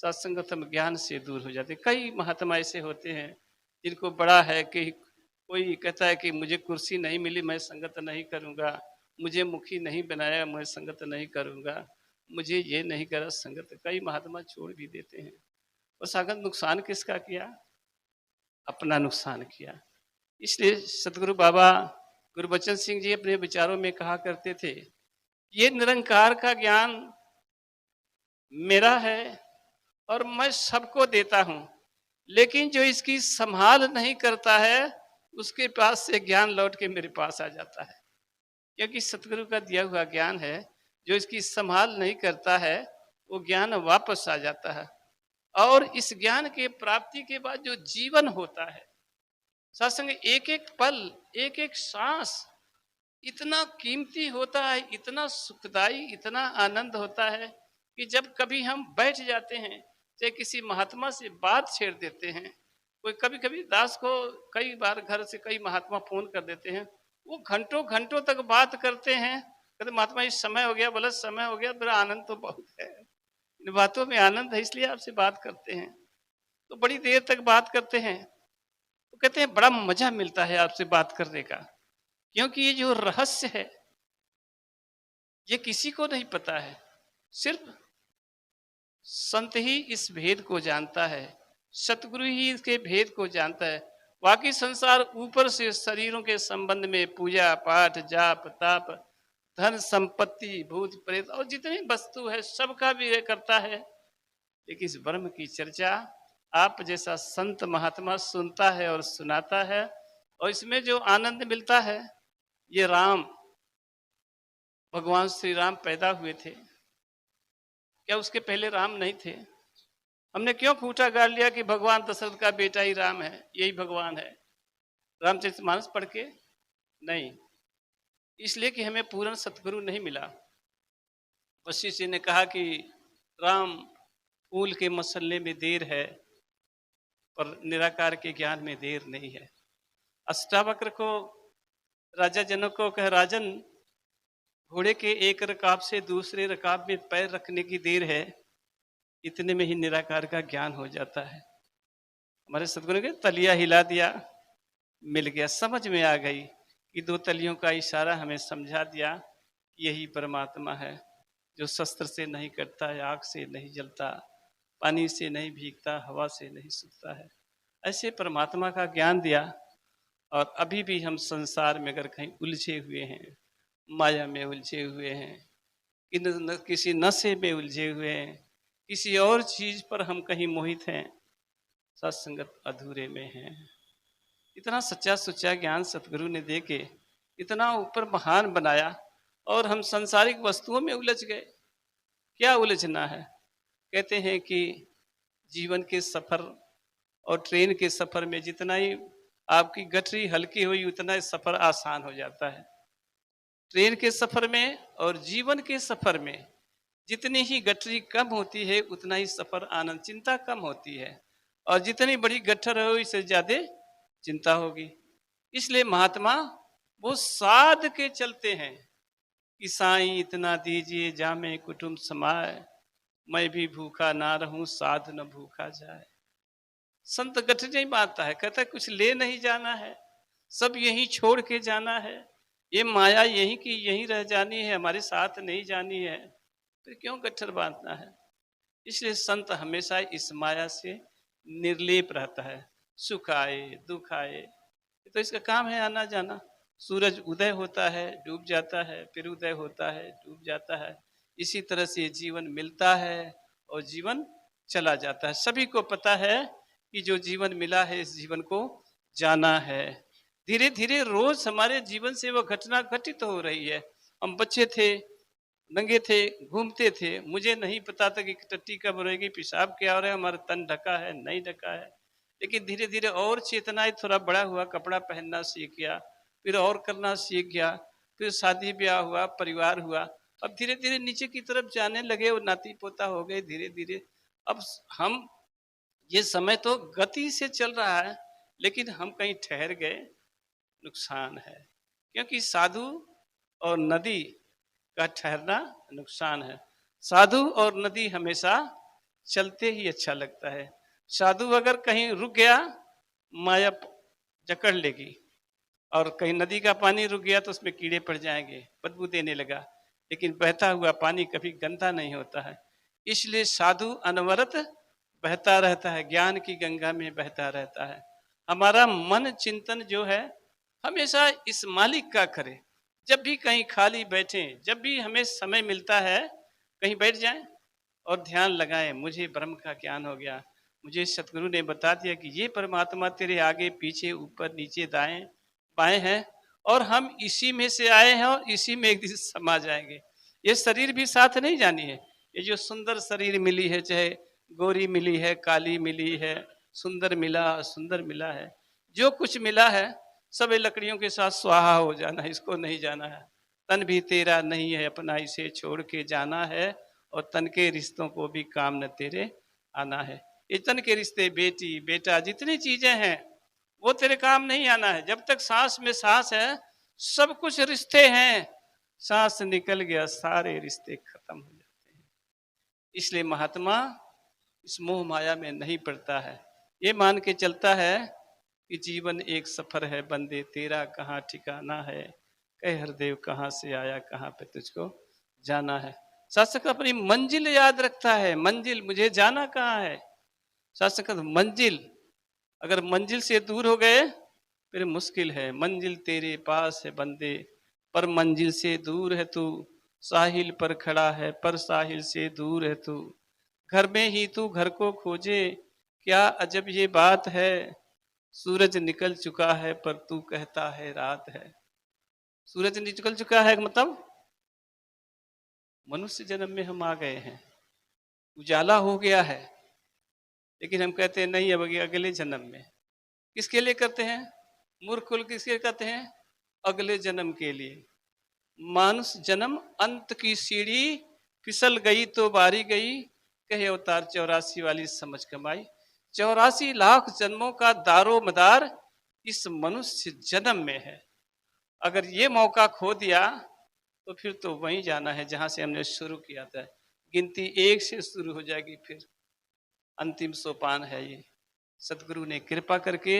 सत्संगत हम ज्ञान से दूर हो जाते हैं। कई महात्मा ऐसे होते हैं जिनको बड़ा है कि कोई कहता है कि मुझे कुर्सी नहीं मिली, मैं संगत नहीं करूंगा, मुझे मुखी नहीं बनाया, मैं संगत नहीं करूंगा, मुझे ये नहीं करा संगत। कई महात्मा छोड़ भी देते हैं। और सागर नुकसान किसका किया? अपना नुकसान किया। इसलिए सतगुरु बाबा गुरबचन सिंह जी अपने विचारों में कहा करते थे, ये निरंकार का ज्ञान मेरा है और मैं सबको देता हूं, लेकिन जो इसकी संभाल नहीं करता है उसके पास से ज्ञान लौट के मेरे पास आ जाता है। क्योंकि सतगुरु का दिया हुआ ज्ञान है, जो इसकी संभाल नहीं करता है वो ज्ञान वापस आ जाता है। और इस ज्ञान के प्राप्ति के बाद जो जीवन होता है सत्संग, एक एक पल, एक एक सांस इतना कीमती होता है, इतना सुखदाई, इतना आनंद होता है कि जब कभी हम बैठ जाते हैं, चाहे किसी महात्मा से बात छेड़ देते हैं। कोई कभी कभी दास को कई बार घर से कई महात्मा फोन कर देते हैं, वो घंटों घंटों तक बात करते हैं, कहते महात्मा इस समय हो गया, बोला समय हो गया, मेरा आनंद तो बहुत है, इन बातों में आनंद है इसलिए आपसे बात करते हैं। तो बड़ी देर तक बात करते हैं, तो कहते हैं बड़ा मजा मिलता है आपसे बात करने का, क्योंकि ये जो रहस्य है ये किसी को नहीं पता है, सिर्फ संत ही इस भेद को जानता है, सतगुरु ही इसके भेद को जानता है। बाकी संसार ऊपर से शरीरों के संबंध में पूजा पाठ जाप ताप धन संपत्ति भूत प्रेत और जितनी वस्तु है सबका भी करता है, लेकिन इस ब्रह्म की चर्चा आप जैसा संत महात्मा सुनता है और सुनाता है, और इसमें जो आनंद मिलता है, ये राम भगवान श्री राम पैदा हुए थे, क्या उसके पहले राम नहीं थे? हमने क्यों खूंटा गाड़ लिया कि भगवान दशरथ का बेटा ही राम है, यही भगवान है? रामचरितमानस पढ़ के नहीं, इसलिए कि हमें पूर्ण सतगुरु नहीं मिला। वशिष्ठ जी ने कहा कि राम फूल के मसलने में देर है पर निराकार के ज्ञान में देर नहीं है। अष्टावक्र को राजा जनक को कह, राजन घोड़े के एक रकाब से दूसरे रकाब में पैर रखने की देर है, इतने में ही निराकार का ज्ञान हो जाता है। हमारे सतगुरु ने तलिया हिला दिया, मिल गया, समझ में आ गई कि दो तलियों का इशारा हमें समझा दिया, यही परमात्मा है जो शस्त्र से नहीं कटता है, आग से नहीं जलता, पानी से नहीं भीगता, हवा से नहीं सूखता है। ऐसे परमात्मा का ज्ञान दिया। और अभी भी हम संसार में अगर कहीं उलझे हुए हैं, माया में उलझे हुए हैं, किसी नशे में उलझे हुए हैं, किसी और चीज पर हम कहीं मोहित हैं, सत्संगत अधूरे में हैं। इतना सच्चा सुच्चा ज्ञान सतगुरु ने दे के इतना ऊपर महान बनाया और हम सांसारिक वस्तुओं में उलझ गए। क्या उलझना है? कहते हैं कि जीवन के सफर और ट्रेन के सफर में जितना ही आपकी गठरी हल्की हुई उतना ही सफर आसान हो जाता है। ट्रेन के सफर में और जीवन के सफर में जितनी ही गठरी कम होती है उतना ही सफर आनंद, चिंता कम होती है, और जितनी बड़ी गठर हो इससे ज्यादा चिंता होगी। इसलिए महात्मा वो साध के चलते हैं कि साईं इतना दीजिए जामे कुटुंब समाए, मैं भी भूखा ना रहूं साध न भूखा जाए। संत गठरी नहीं बांधता है, कहता है कुछ ले नहीं जाना है, सब यहीं छोड़ के जाना है, ये माया यहीं की यहीं रह जानी है, हमारे साथ नहीं जानी है, फिर क्यों गट्ठर बांधना है? इसलिए संत हमेशा इस माया से निर्लेप रहता है, सुख आए दुख आए तो इसका काम है आना जाना। सूरज उदय होता है डूब जाता है, फिर उदय होता है डूब जाता है, इसी तरह से जीवन मिलता है और जीवन चला जाता है। सभी को पता है कि जो जीवन मिला है इस जीवन को जाना है। धीरे धीरे रोज हमारे जीवन से वो घटना घटित हो रही है। हम बच्चे थे, नंगे थे, घूमते थे, मुझे नहीं पता था कि टट्टी कब रहेगी, पेशाब क्या हो रहा है, हमारा तन ढका है नहीं ढका है। लेकिन धीरे धीरे और चेतनाएं, थोड़ा बड़ा हुआ, कपड़ा पहनना सीख गया, फिर और करना सीख गया, फिर शादी ब्याह हुआ, परिवार हुआ, अब धीरे धीरे नीचे की तरफ जाने लगे और नाती पोता हो गए धीरे धीरे। अब हम ये समय तो गति से चल रहा है लेकिन हम कहीं ठहर गए, नुकसान है। क्योंकि साधु और नदी का ठहरना नुकसान है। साधु और नदी हमेशा चलते ही अच्छा लगता है। साधु अगर कहीं रुक गया, माया जकड़ लेगी, और कहीं नदी का पानी रुक गया तो उसमें कीड़े पड़ जाएंगे, बदबू देने लगा। लेकिन बहता हुआ पानी कभी गंदा नहीं होता है। इसलिए साधु अनवरत बहता रहता है, ज्ञान की गंगा में बहता रहता है। हमारा मन चिंतन जो है हमेशा इस मालिक का करे। जब भी कहीं खाली बैठे, जब भी हमें समय मिलता है, कहीं बैठ जाएं और ध्यान लगाएं, मुझे ब्रह्म का ज्ञान हो गया, मुझे सतगुरु ने बता दिया कि ये परमात्मा तेरे आगे पीछे ऊपर नीचे दाएं बाएं हैं, और हम इसी में से आए हैं और इसी में एक दिन समा जाएंगे। ये शरीर भी साथ नहीं जानी है। ये जो सुंदर शरीर मिली है, चाहे गोरी मिली है, काली मिली है, सुंदर मिला, सुंदर मिला है, जो कुछ मिला है सब ये लकड़ियों के साथ स्वाहा हो जाना है, इसको नहीं जाना है। तन भी तेरा नहीं है अपना, इसे छोड़ के जाना है, और तन के रिश्तों को भी काम न तेरे आना है। ये तन के रिश्ते, बेटी बेटा, जितनी चीजें हैं वो तेरे काम नहीं आना है। जब तक सांस में सांस है सब कुछ रिश्ते हैं, सांस निकल गया सारे रिश्ते खत्म हो जाते हैं। इसलिए महात्मा इस मोह माया में नहीं पड़ता है, ये मान के चलता है कि जीवन एक सफर है बंदे, तेरा कहाँ ठिकाना है, कह हरदेव कहाँ से आया कहाँ पे तुझको जाना है। शासक अपनी मंजिल याद रखता है, मंजिल मुझे जाना कहाँ है। शासक मंजिल, अगर मंजिल से दूर हो गए फिर मुश्किल है। मंजिल तेरे पास है बंदे, पर मंजिल से दूर है तू, साहिल पर खड़ा है पर साहिल से दूर है तू। घर में ही तू घर को खोजे, क्या अजब ये बात है, सूरज निकल चुका है पर तू कहता है रात है। सूरज निकल चुका है मतलब मनुष्य जन्म में हम आ गए हैं, उजाला हो गया है, लेकिन हम कहते हैं नहीं अब अगले जन्म में। किसके लिए करते हैं? मूर्ख लोग किसके कहते हैं? अगले जन्म के लिए। मानुष जन्म अंत की सीढ़ी, फिसल गई तो बारी गई, कहे अवतार 84 वाली समझ कमाई। 84 लाख जन्मों का दारो मदार इस मनुष्य जन्म में है। अगर ये मौका खो दिया तो फिर तो वहीं जाना है जहां से हमने शुरू किया था। गिनती 1 से शुरू हो जाएगी, फिर अंतिम सोपान है ये। सतगुरु ने कृपा करके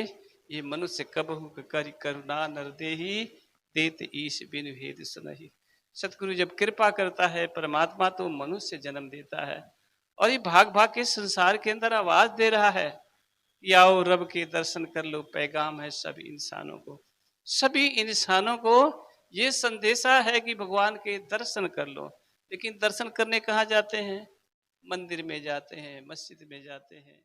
ये मनुष्य कबहु करि करुणा नरदेही, देत ईश बिनु भेद सुनहि। सतगुरु जब कृपा करता है, परमात्मा तो मनुष्य जन्म देता है, और ये भाग भाग के संसार के अंदर आवाज दे रहा है कि आओ रब के दर्शन कर लो। पैगाम है सभी इंसानों को, सभी इंसानों को ये संदेशा है कि भगवान के दर्शन कर लो। लेकिन दर्शन करने कहाँ जाते हैं? मंदिर में जाते हैं, मस्जिद में जाते हैं,